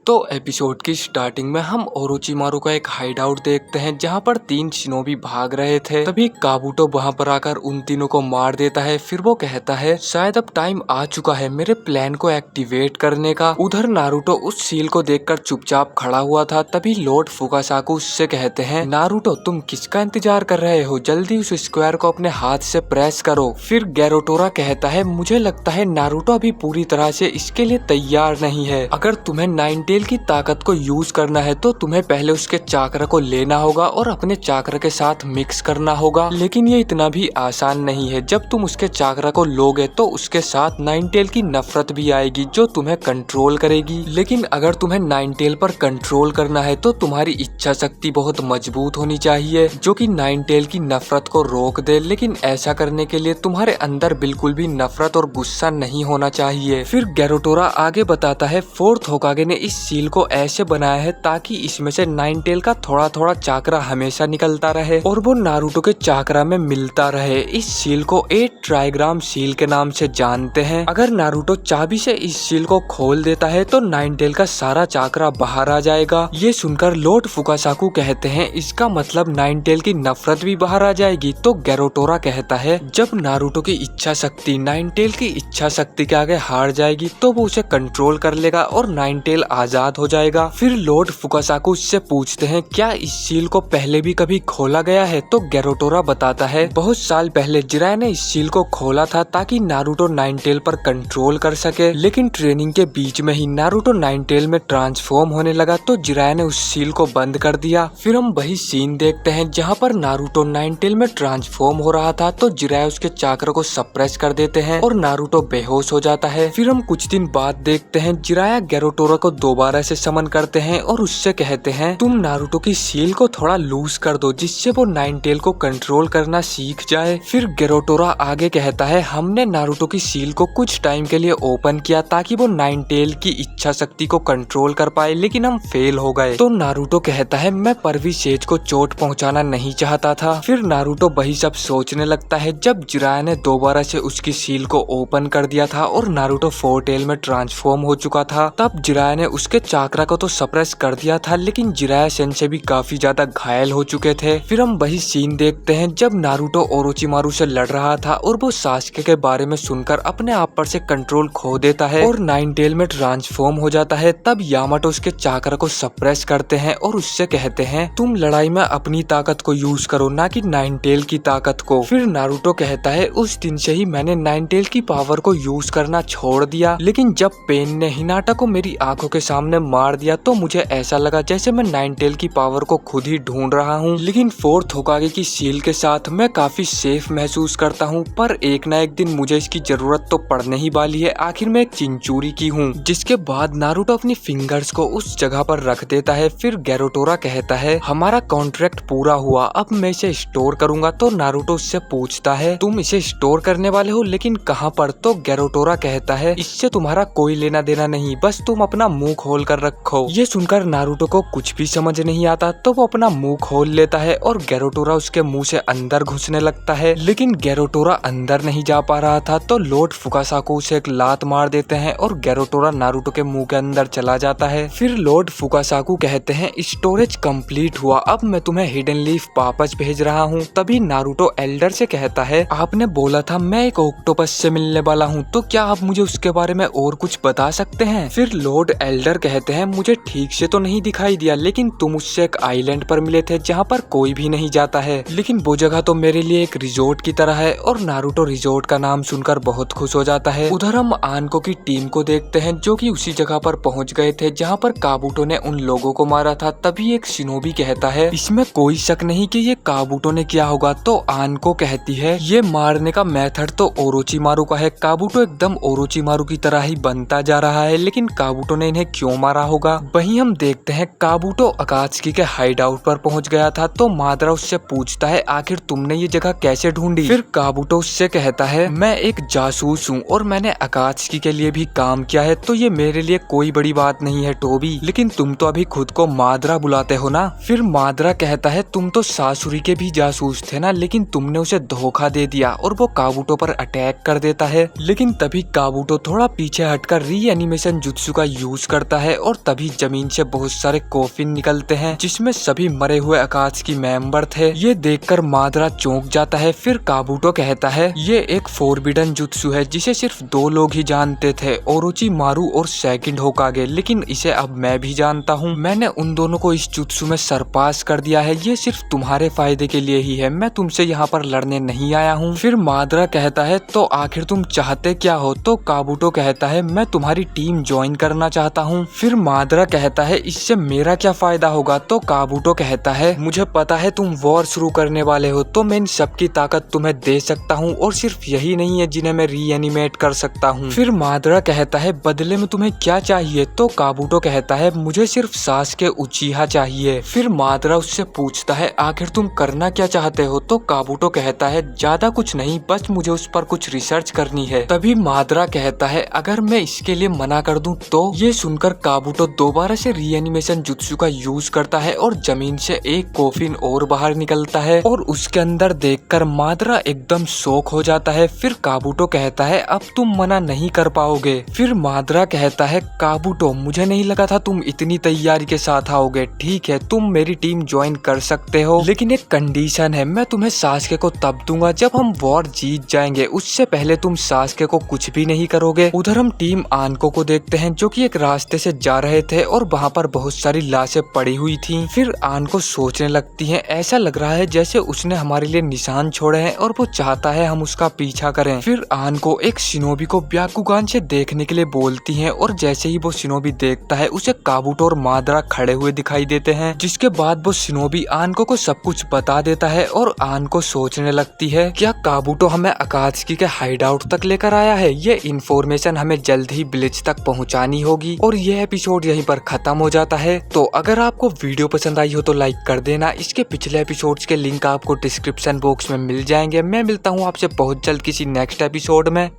तो एपिसोड की स्टार्टिंग में हम ओरोचिमारू का एक हाइड आउट देखते हैं जहां पर 3 शिनोबी भाग रहे थे। तभी काबूटो वहां पर आकर उन तीनों को मार देता है। फिर वो कहता है शायद अब टाइम आ चुका है मेरे प्लान को एक्टिवेट करने का। उधर नारुतो उस सील को देखकर चुपचाप खड़ा हुआ था। तभी लॉर्ड फुकासाकु उससे कहते हैं नारुतो तुम किसका इंतजार कर रहे हो, जल्दी उस स्क्वायर को अपने हाथ से प्रेस करो। फिर गैरोटोरा कहता है मुझे लगता है नारुतो अभी पूरी तरह से इसके लिए तैयार नहीं है। अगर तुम्हें नाइन टेल की ताकत को यूज करना है तो तुम्हें पहले उसके चाक्रा को लेना होगा और अपने चाक्रा के साथ मिक्स करना होगा। लेकिन ये इतना भी आसान नहीं है। जब तुम उसके चाक्रा को लोगे तो उसके साथ नाइन टेल की नफरत भी आएगी जो तुम्हें कंट्रोल करेगी। लेकिन अगर तुम्हें नाइन टेल पर कंट्रोल करना है तो तुम्हारी इच्छा शक्ति बहुत मजबूत होनी चाहिए जो कि नाइन टेल की नफरत को रोक दे। लेकिन ऐसा करने के लिए तुम्हारे अंदर बिल्कुल भी नफरत और गुस्सा नहीं होना चाहिए। फिर गैरोटोरा आगे बताता है फोर्थ होकागे ने इस सील को ऐसे बनाया है ताकि इसमें से नाइन टेल का थोड़ा थोड़ा चाक्रा हमेशा निकलता रहे और वो नारुतो के चाक्रा में मिलता रहे। इस सील को 8 ट्राइग्राम सील के नाम से जानते हैं। अगर नारुतो चाबी से इस सील को खोल देता है तो नाइन टेल का सारा चाक्रा बाहर आ जाएगा। ये सुनकर लॉर्ड फुकासाकु कहते हैं इसका मतलब नाइन टेल की नफरत भी बाहर आ जाएगी। तो गैरोटोरा कहता है जब नारुतो की इच्छा शक्ति नाइन टेल की इच्छा शक्ति के आगे हार जाएगी तो वो उसे कंट्रोल कर लेगा और नाइन टेल आजाद हो जाएगा। फिर लॉर्ड फुकासाकु उससे पूछते हैं क्या इस सील को पहले भी कभी खोला गया है। तो गैरोटोरा बताता है बहुत साल पहले जिराया ने इस सील को खोला था ताकि नारुतो नाइन टेल पर कंट्रोल कर सके। लेकिन ट्रेनिंग के बीच में ही नारुतो नाइन टेल में ट्रांसफॉर्म होने लगा तो जिराया ने उस सील को बंद कर दिया। फिर हम वही सीन देखते हैं जहाँ पर नारुतो नाइन टेल में ट्रांसफॉर्म हो रहा था तो जिराया उसके चाक्र को सप्रेस कर देते हैं और नारुतो बेहोश हो जाता है। फिर हम कुछ दिन बाद देखते हैं जिराया गैरोटोरा को दोबारा से समन करते हैं और उससे कहते हैं तुम नारुतो की सील को थोड़ा लूज कर दो जिससे वो नाइन टेल को कंट्रोल करना सीख जाए। फिर गैरोटोरा आगे कहता है हमने नारुतो की सील को कुछ टाइम के लिए ओपन किया ताकि वो नाइन टेल की इच्छा शक्ति को कंट्रोल कर पाए लेकिन हम फेल हो गए। तो नारुतो कहता है मैं परवीसेज को चोट पहुंचाना नहीं चाहता था। फिर नारुतो वही सब सोचने लगता है जब जिराया ने दोबारा से उसकी सील को ओपन कर दिया था और नारुतो फोर टेल में ट्रांसफॉर्म हो चुका था। तब जिराया ने उसके चाक्रा को तो सप्रेस कर दिया था लेकिन जिराया सेंसे भी काफी ज्यादा घायल हो चुके थे। फिर हम वही सीन देखते हैं जब नारुतो ओरोचिमारू से लड़ रहा था और वो सास्के के बारे में सुनकर अपने आप पर से कंट्रोल खो देता है और नाइन टेल में ट्रांसफॉर्म हो जाता है। तब यामाटो उसके चाक्रा को सप्रेस करते हैं और उससे कहते हैं तुम लड़ाई में अपनी ताकत को यूज करो ना कि नाइन टेल की ताकत को। फिर नारुतो कहता है उस दिन से ही मैंने नाइन टेल की पावर को यूज करना छोड़ दिया। लेकिन जब पेन ने हिनाटा को मेरी आंखों के सामने मार दिया तो मुझे ऐसा लगा जैसे मैं नाइन टेल की पावर को खुद ही ढूंढ रहा हूँ। लेकिन फोर्थ होकागे की सील के साथ मैं काफी सेफ महसूस करता हूँ पर एक ना एक दिन मुझे इसकी जरूरत तो पड़ने ही वाली है। आखिर मैं एक चिंचूरी की हूँ। जिसके बाद नारुतो अपनी फिंगर्स को उस जगह पर रख देता है। फिर गैरोटोरा कहता है हमारा कॉन्ट्रैक्ट पूरा हुआ अब मैं इसे स्टोर करूंगा। तो नारुतो उससे पूछता है तुम इसे स्टोर करने वाले हो लेकिन कहाँ पर। तो गैरोटोरा कहता है इससे तुम्हारा कोई लेना देना नहीं, बस तुम अपना मुंह खोल कर रखो। ये सुनकर नारुतो को कुछ भी समझ नहीं आता तो वो अपना मुंह खोल लेता है और गैरोटोरा उसके मुंह से अंदर घुसने लगता है। लेकिन गैरोटोरा अंदर नहीं जा पा रहा था तो लॉर्ड फुकासाकु उसे एक लात मार देते हैं और गैरोटोरा नारुतो के मुंह के अंदर चला जाता है। फिर लॉर्ड फुकासाकु कहते हैं स्टोरेज कंप्लीट हुआ, अब मैं तुम्हें हिडन लीफ वापस भेज रहा हूँ। तभी नारुतो एल्डर से कहता है आपने बोला था मैं एक ऑक्टोपस से मिलने वाला हूँ तो क्या आप मुझे उसके बारे में और कुछ बता सकते हैं। फिर लॉर्ड एल्डर कहते हैं मुझे ठीक से तो नहीं दिखाई दिया लेकिन तुम उससे एक आइलैंड पर मिले थे जहाँ पर कोई भी नहीं जाता है। लेकिन वो जगह तो मेरे लिए एक रिजोर्ट की तरह है। और नारुतो रिजोर्ट का नाम सुनकर बहुत खुश हो जाता है। उधर हम आनको की टीम को देखते हैं जो कि उसी जगह पर पहुंच गए थे जहाँ पर काबूटो ने उन लोगों को मारा था। तभी एक शिनोबी कहता है इसमें कोई शक नहीं कि ये काबूटो ने किया होगा। तो आनको कहती है ये मारने का मेथड तो ओरोचिमारू का है, काबूटो एकदम ओरोचिमारू की तरह ही बनता जा रहा है लेकिन काबूटो ने इन्हें क्यों मारा होगा। वहीं हम देखते हैं काबूटो अकात्सुकी के हाइड आउट पर पहुंच गया था तो मादरा उससे पूछता है आखिर तुमने ये जगह कैसे ढूंढी। फिर काबूटो उससे कहता है मैं एक जासूस हूँ और मैंने अकात्सुकी के लिए भी काम किया है तो ये मेरे लिए कोई बड़ी बात नहीं है टोबी, लेकिन तुम तो अभी खुद को मादरा बुलाते हो ना। फिर मादरा कहता है तुम तो सासुरी के भी जासूस थे ना लेकिन तुमने उसे धोखा दे दिया और वो काबूटो पर अटैक कर देता है। लेकिन तभी काबूटो थोड़ा पीछे हटकर री एनिमेशन जुत्सु का यूज करता होता है और तभी जमीन से बहुत सारे कॉफिन निकलते हैं जिसमें सभी मरे हुए अकात्सुकी मेंबर थे। ये देखकर मादरा चौंक जाता है। फिर काबूटो कहता है ये एक फोरबिडन जुत्सु है जिसे सिर्फ 2 लोग ही जानते थे, ओरोचिमारू और सेकंड होकागे, लेकिन इसे अब मैं भी जानता हूँ। मैंने उन दोनों को इस जुत्सु में सरपास कर दिया है। ये सिर्फ तुम्हारे फायदे के लिए ही है, मैं तुमसे यहाँ पर लड़ने नहीं आया हूँ। फिर मादरा कहता है तो आखिर तुम चाहते क्या हो? तो काबूटो कहता है मैं तुम्हारी टीम ज्वाइन करना चाहता हूँ। फिर मादरा कहता है इससे मेरा क्या फायदा होगा? तो काबूटो कहता है मुझे पता है तुम वॉर शुरू करने वाले हो, तो मैं इन सबकी ताकत तुम्हें दे सकता हूँ और सिर्फ यही नहीं है जिन्हें मैं रीएनिमेट कर सकता हूँ। फिर मादरा कहता है बदले में तुम्हें क्या चाहिए? तो काबूटो कहता है मुझे सिर्फ सासुके उचिहा चाहिए। फिर मादरा उससे पूछता है आखिर तुम करना क्या चाहते हो? तो काबूटो कहता है ज्यादा कुछ नहीं, बस मुझे उस पर कुछ रिसर्च करनी है। तभी मादरा कहता है अगर मैं इसके लिए मना कर दूं तो? ये सुनकर काबूटो दोबारा से रीएनिमेशन जुत्सु का यूज करता है और जमीन से एक कॉफिन और बाहर निकलता है और उसके अंदर देखकर मादरा एकदम शॉक हो जाता है। फिर काबूटो कहता है अब तुम मना नहीं कर पाओगे। फिर मादरा कहता है काबूटो मुझे नहीं लगा था तुम इतनी तैयारी के साथ आओगे। ठीक है तुम मेरी टीम ज्वाइन कर सकते हो, लेकिन एक कंडीशन है, मैं तुम्हें सासुके को तब दूंगा जब हम वॉर जीत जाएंगे, उससे पहले तुम सासुके को कुछ भी नहीं करोगे। उधर हम टीम आनको को देखते हैं जो कि एक रास्ते से जा रहे थे और वहाँ पर बहुत सारी लाशें पड़ी हुई थी। फिर आनको सोचने लगती है ऐसा लग रहा है जैसे उसने हमारे लिए निशान छोड़े हैं और वो चाहता है हम उसका पीछा करें। फिर आनको एक शिनोबी को ब्याकुगान से देखने के लिए बोलती है और जैसे ही वो शिनोबी देखता है उसे काबूटो और मादरा खड़े हुए दिखाई देते हैं। जिसके बाद वो शिनोबी आनको को सब कुछ बता देता है और आनको सोचने लगती है क्या काबूटो हमें अकात्सुकी के हाइड आउट तक लेकर आया है? ये इन्फॉर्मेशन हमें जल्द ही ब्लिच तक पहुंचानी होगी। और ये एपिसोड यहीं पर खत्म हो जाता है। तो अगर आपको वीडियो पसंद आई हो तो लाइक कर देना। इसके पिछले एपिसोड्स के लिंक आपको डिस्क्रिप्शन बॉक्स में मिल जाएंगे। मैं मिलता हूँ आपसे बहुत जल्द किसी नेक्स्ट एपिसोड में।